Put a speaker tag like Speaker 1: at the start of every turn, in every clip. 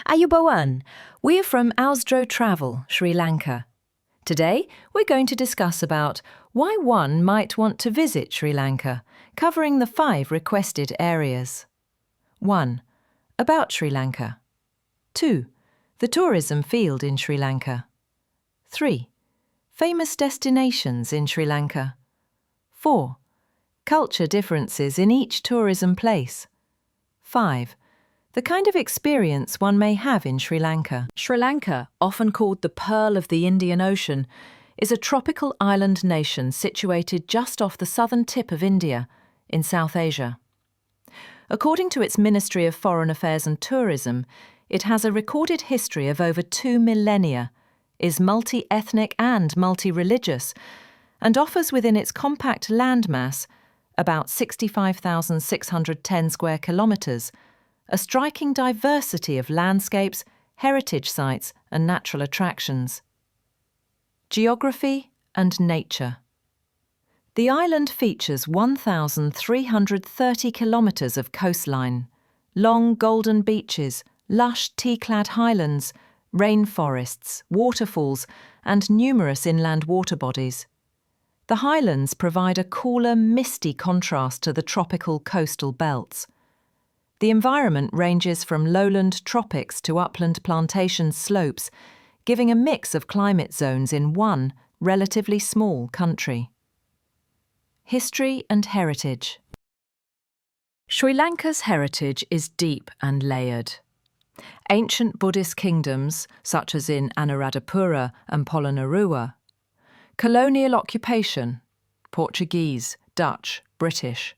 Speaker 1: Ayubowan, we're from Auztro Travel, Sri Lanka. Today, we're going to discuss about why one might want to visit Sri Lanka, covering the 5 requested areas. 1. About Sri Lanka. 2. The tourism field in Sri Lanka. 3. Famous destinations in Sri Lanka. 4. Culture differences in each tourism place. 5. The kind of experience one may have in Sri Lanka. Sri Lanka, often called the Pearl of the Indian Ocean, is a tropical island nation situated just off the southern tip of India, in South Asia. According to its Ministry of Foreign Affairs and Tourism, it has a recorded history of over 2 millennia, is multi-ethnic and multi-religious, and offers within its compact landmass, about 65,610 square kilometres, a striking diversity of landscapes, heritage sites and natural attractions. Geography and nature. The island features 1,330 kilometres of coastline, long golden beaches, lush tea-clad highlands, rainforests, waterfalls and numerous inland water bodies. The highlands provide a cooler, misty contrast to the tropical coastal belts. The environment ranges from lowland tropics to upland plantation slopes, giving a mix of climate zones in one relatively small country. History and heritage. Sri Lanka's heritage is deep and layered. Ancient Buddhist kingdoms, such as in Anuradhapura and Polonnaruwa, colonial occupation, Portuguese, Dutch, British,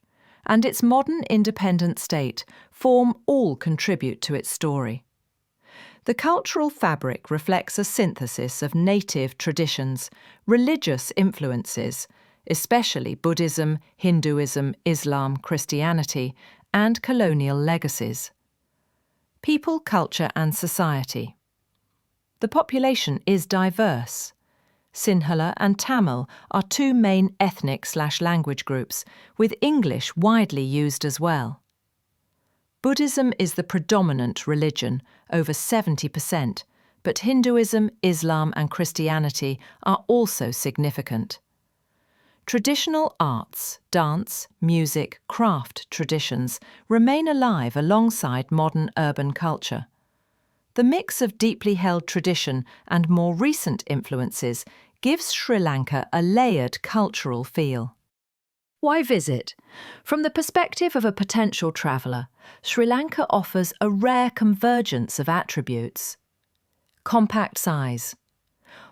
Speaker 1: and its modern independent state all contribute to its story. The cultural fabric reflects a synthesis of native traditions, religious influences, especially Buddhism, Hinduism, Islam, Christianity, and colonial legacies. People, culture and society. The population is diverse. Sinhala and Tamil are 2 main ethnic/language groups, with English widely used as well. Buddhism is the predominant religion, over 70%, but Hinduism, Islam and Christianity are also significant. Traditional arts, dance, music, craft traditions remain alive alongside modern urban culture. The mix of deeply held tradition and more recent influences gives Sri Lanka a layered cultural feel. Why visit? From the perspective of a potential traveller, Sri Lanka offers a rare convergence of attributes. Compact size.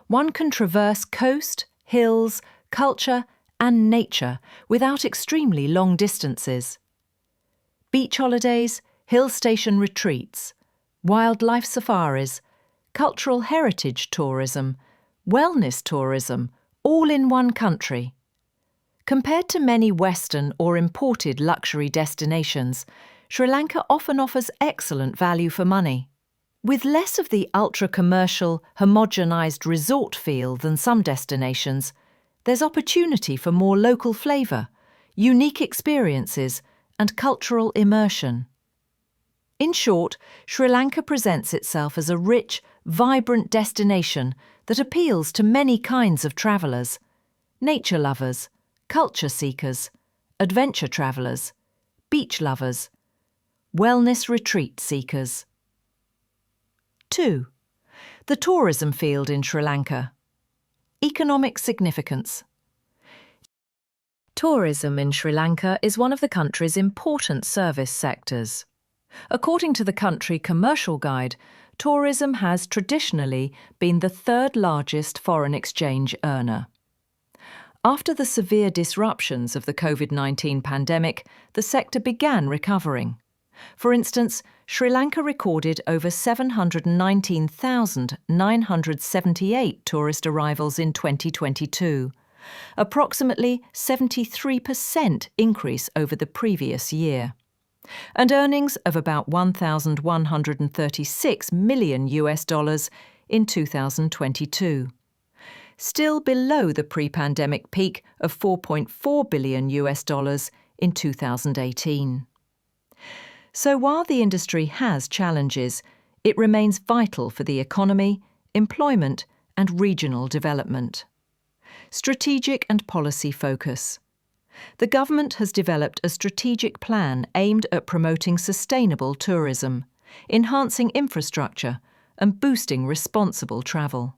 Speaker 1: One can traverse coast, hills, culture and nature without extremely long distances. Beach holidays, hill station retreats, wildlife safaris, cultural heritage tourism, wellness tourism, all in one country. Compared to many Western or imported luxury destinations, Sri Lanka often offers excellent value for money. With less of the ultra-commercial, homogenised resort feel than some destinations, there's opportunity for more local flavour, unique experiences and cultural immersion. In short, Sri Lanka presents itself as a rich, vibrant destination that appeals to many kinds of travellers: nature lovers, culture seekers, adventure travellers, beach lovers, wellness retreat seekers. 2. The tourism field in Sri Lanka. Economic significance. Tourism in Sri Lanka is one of the country's important service sectors. According to the country Commercial Guide, tourism has traditionally been the 3rd largest foreign exchange earner. After the severe disruptions of the COVID-19 pandemic, the sector began recovering. For instance, Sri Lanka recorded over 719,978 tourist arrivals in 2022, approximately 73% increase over the previous year, and earnings of about $1,136 million in 2022. Still below the pre-pandemic peak of $4.4 billion in 2018. So while the industry has challenges, It remains vital for the economy, employment, and regional development. Strategic and policy focus. The government has developed a strategic plan aimed at promoting sustainable tourism, enhancing infrastructure, and boosting responsible travel.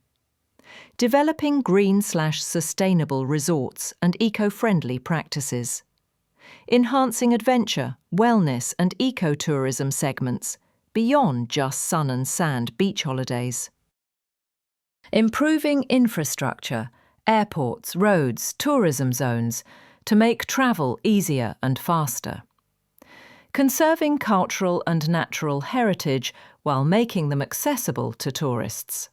Speaker 1: Developing green/sustainable resorts and eco-friendly practices. Enhancing adventure, wellness, and ecotourism segments beyond just sun and sand beach holidays. Improving infrastructure, airports, roads, tourism zones to make travel easier and faster. Conserving cultural and natural heritage while making them accessible to tourists.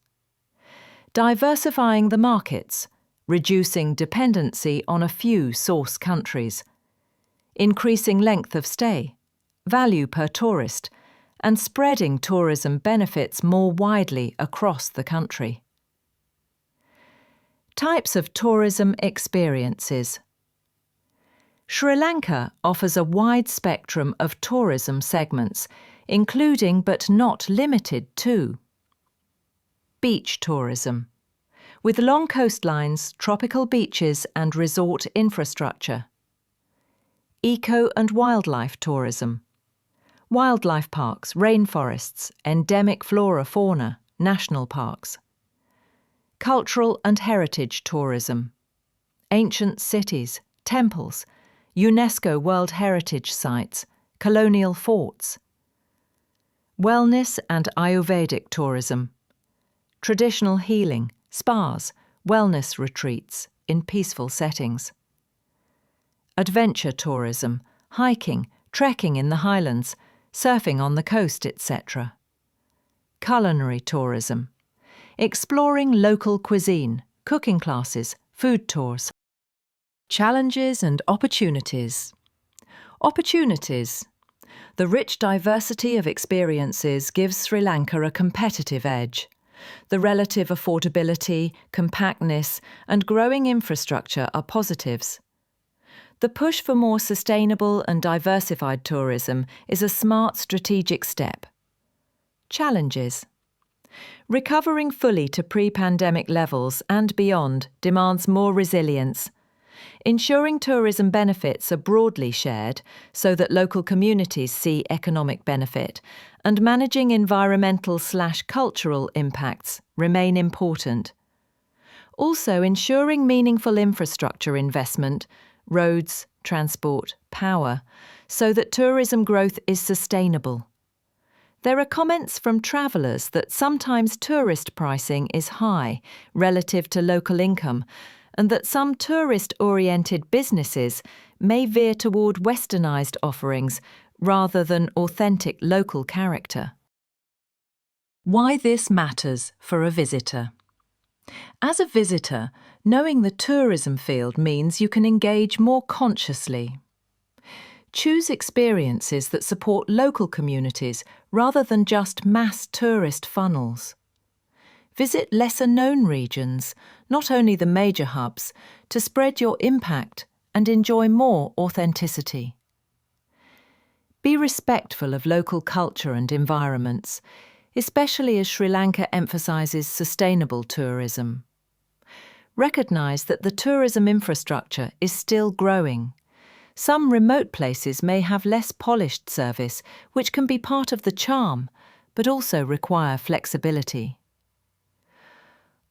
Speaker 1: Diversifying the markets, reducing dependency on a few source countries. Increasing length of stay, value per tourist, and spreading tourism benefits more widely across the country. Types of tourism experiences. Sri Lanka offers a wide spectrum of tourism segments, including but not limited to beach tourism, with long coastlines, tropical beaches and resort infrastructure. Eco and wildlife tourism, wildlife parks, rainforests, endemic flora-fauna, national parks. Cultural and heritage tourism, ancient cities, temples, UNESCO World Heritage Sites, colonial forts. Wellness and Ayurvedic tourism, traditional healing, spas, wellness retreats in peaceful settings. Adventure tourism, hiking, trekking in the highlands, surfing on the coast, etc. Culinary tourism, exploring local cuisine, cooking classes, food tours. Challenges and opportunities. Opportunities. The rich diversity of experiences gives Sri Lanka a competitive edge. The relative affordability, compactness, and growing infrastructure are positives. The push for more sustainable and diversified tourism is a smart strategic step. Challenges. Recovering fully to pre-pandemic levels and beyond demands more resilience. Ensuring tourism benefits are broadly shared so that local communities see economic benefit, and managing environmental/cultural impacts remain important. Also, ensuring meaningful infrastructure investment, roads, transport, power, so that tourism growth is sustainable. There are comments from travellers that sometimes tourist pricing is high relative to local income, and that some tourist-oriented businesses may veer toward westernised offerings rather than authentic local character. Why this matters for a visitor. As a visitor, knowing the tourism field means you can engage more consciously. Choose experiences that support local communities rather than just mass tourist funnels. Visit lesser-known regions, not only the major hubs, to spread your impact and enjoy more authenticity. Be respectful of local culture and environments, especially as Sri Lanka emphasises sustainable tourism. Recognise that the tourism infrastructure is still growing. Some remote places may have less polished service, which can be part of the charm, but also require flexibility.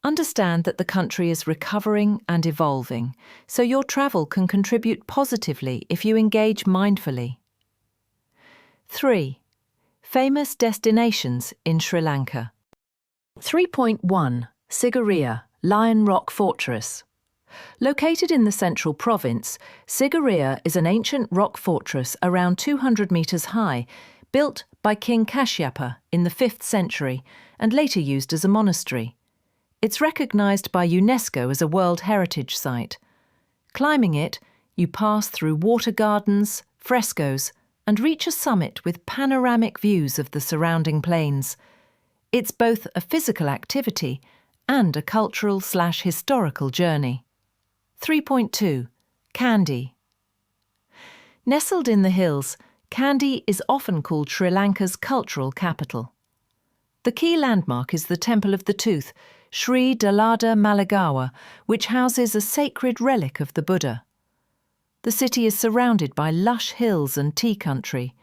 Speaker 1: Understand that the country is recovering and evolving, so your travel can contribute positively if you engage mindfully. 3. Famous destinations in Sri Lanka. 3.1. Sigiriya, Lion Rock Fortress. Located in the central province, Sigiriya is an ancient rock fortress around 200 metres high, built by King Kashyapa in the 5th century and later used as a monastery. It's recognised by UNESCO as a World Heritage Site. Climbing it, you pass through water gardens, frescoes, and reach a summit with panoramic views of the surrounding plains. It's both a physical activity and a cultural/historical journey. 3.2. Kandy. Nestled in the hills, Kandy is often called Sri Lanka's cultural capital. The key landmark is the Temple of the Tooth, Sri Dalada Maligawa, which houses a sacred relic of the Buddha. The city is surrounded by lush hills and tea country.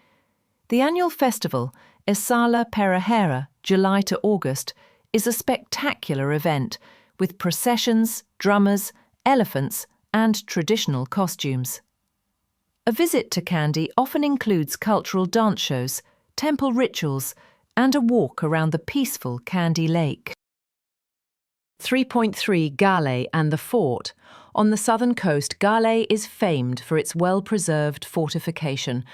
Speaker 1: The annual festival, Esala Perahera, July to August, is a spectacular event with processions, drummers, elephants, and traditional costumes. A visit to Kandy often includes cultural dance shows, temple rituals, and a walk around the peaceful Kandy Lake. 3.3 Gale and the Fort. On the southern coast, Gale is famed for its well-preserved fortification,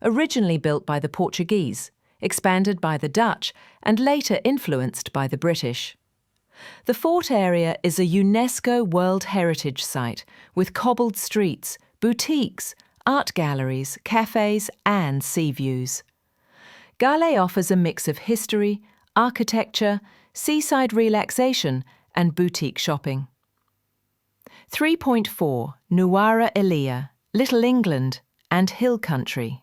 Speaker 1: originally built by the Portuguese, expanded by the Dutch, and later influenced by the British. The fort area is a UNESCO World Heritage Site with cobbled streets, boutiques, art galleries, cafes, and sea views. Gale offers a mix of history, architecture, seaside relaxation, and boutique shopping. 3.4 Nuwara Eliya, Little England, and Hill Country.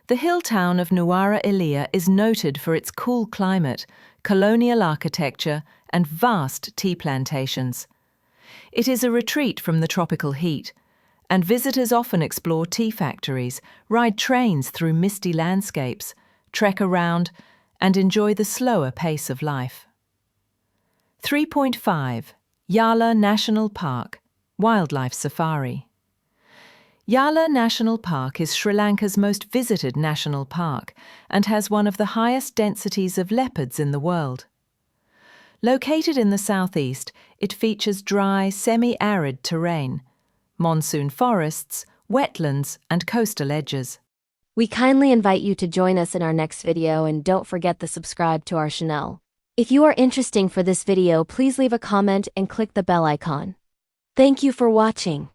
Speaker 1: The hill town of Nuwara Eliya is noted for its cool climate, colonial architecture, and vast tea plantations. It is a retreat from the tropical heat, and visitors often explore tea factories, ride trains through misty landscapes, trek around, and enjoy the slower pace of life. 3.5 Yala National Park, Wildlife Safari. Yala National Park is Sri Lanka's most visited national park and has one of the highest densities of leopards in the world. Located in the southeast, it features dry, semi-arid terrain, monsoon forests, wetlands, and coastal edges.
Speaker 2: We kindly invite you to join us in our next video, and don't forget to subscribe to our channel. If you are interested for this video, please leave a comment and click the bell icon. Thank you for watching.